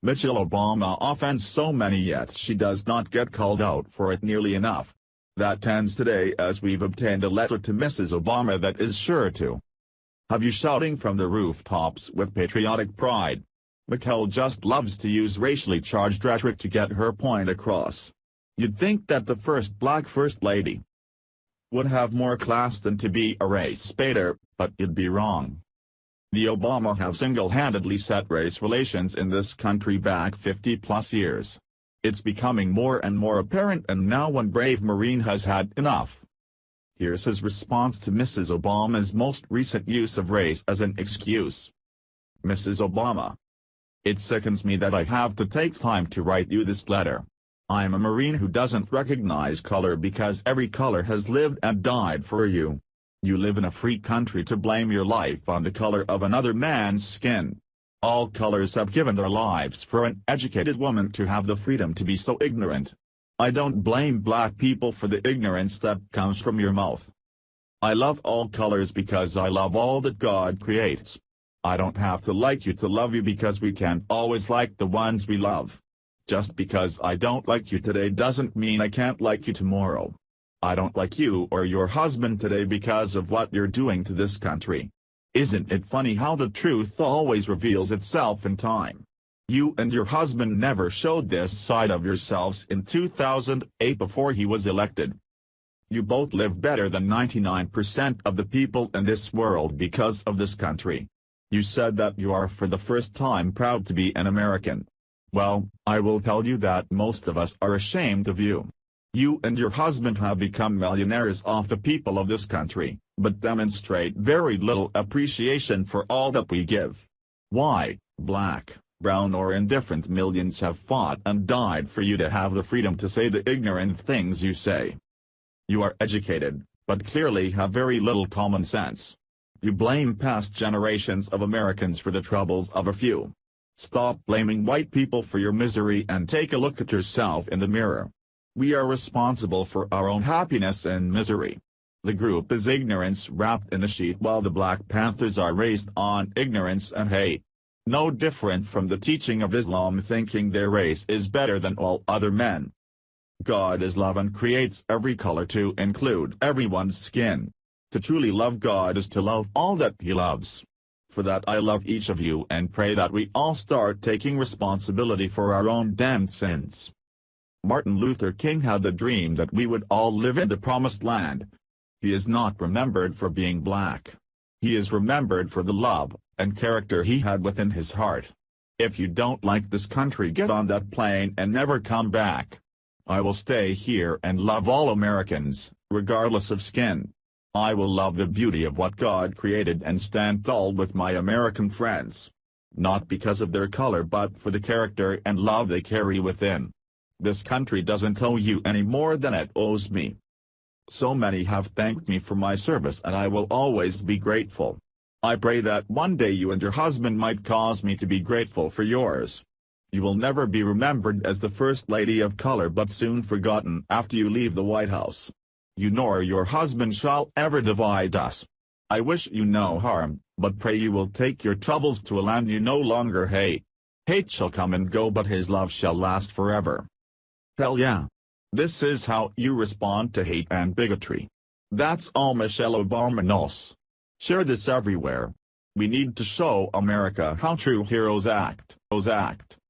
Michelle Obama offends so many yet she does not get called out for it nearly enough. That ends today as we've obtained a letter to Mrs. Obama that is sure to have you shouting from the rooftops with patriotic pride. Michelle just loves to use racially charged rhetoric to get her point across. You'd think that the first black first lady would have more class than to be a race baiter, but you'd be wrong. The Obama have single-handedly set race relations in this country back 50-plus years. It's becoming more and more apparent, and now one brave Marine has had enough. Here's his response to Mrs. Obama's most recent use of race as an excuse. Mrs. Obama. It sickens me that I have to take time to write you this letter. I'm a Marine who doesn't recognize color because every color has lived and died for you. You live in a free country to blame your life on the color of another man's skin. All colors have given their lives for an educated woman to have the freedom to be so ignorant. I don't blame black people for the ignorance that comes from your mouth. I love all colors because I love all that God creates. I don't have to like you to love you because we can't always like the ones we love. Just because I don't like you today doesn't mean I can't like you tomorrow. I don't like you or your husband today because of what you're doing to this country. Isn't it funny how the truth always reveals itself in time? You and your husband never showed this side of yourselves in 2008 before he was elected. You both live better than 99% of the people in this world because of this country. You said that you are for the first time proud to be an American. Well, I will tell you that most of us are ashamed of you. You and your husband have become millionaires off the people of this country, but demonstrate very little appreciation for all that we give. White, black, brown or indifferent, millions have fought and died for you to have the freedom to say the ignorant things you say. You are educated, but clearly have very little common sense. You blame past generations of Americans for the troubles of a few. Stop blaming white people for your misery and take a look at yourself in the mirror. We are responsible for our own happiness and misery. The group is ignorance wrapped in a sheet while the Black Panthers are raised on ignorance and hate. No different from the teaching of Islam, thinking their race is better than all other men. God is love and creates every color to include everyone's skin. To truly love God is to love all that He loves. For that I love each of you and pray that we all start taking responsibility for our own damned sins. Martin Luther King had the dream that we would all live in the promised land. He is not remembered for being black. He is remembered for the love and character he had within his heart. If you don't like this country, get on that plane and never come back. I will stay here and love all Americans, regardless of skin. I will love the beauty of what God created and stand tall with my American friends. Not because of their color but for the character and love they carry within. This country doesn't owe you any more than it owes me. So many have thanked me for my service and I will always be grateful. I pray that one day you and your husband might cause me to be grateful for yours. You will never be remembered as the First Lady of color but soon forgotten after you leave the White House. You nor your husband shall ever divide us. I wish you no harm, but pray you will take your troubles to a land you no longer hate. Hate shall come and go but his love shall last forever. Hell yeah. This is how you respond to hate and bigotry. That's all Michelle Obama knows. Share this everywhere. We need to show America how true heroes act.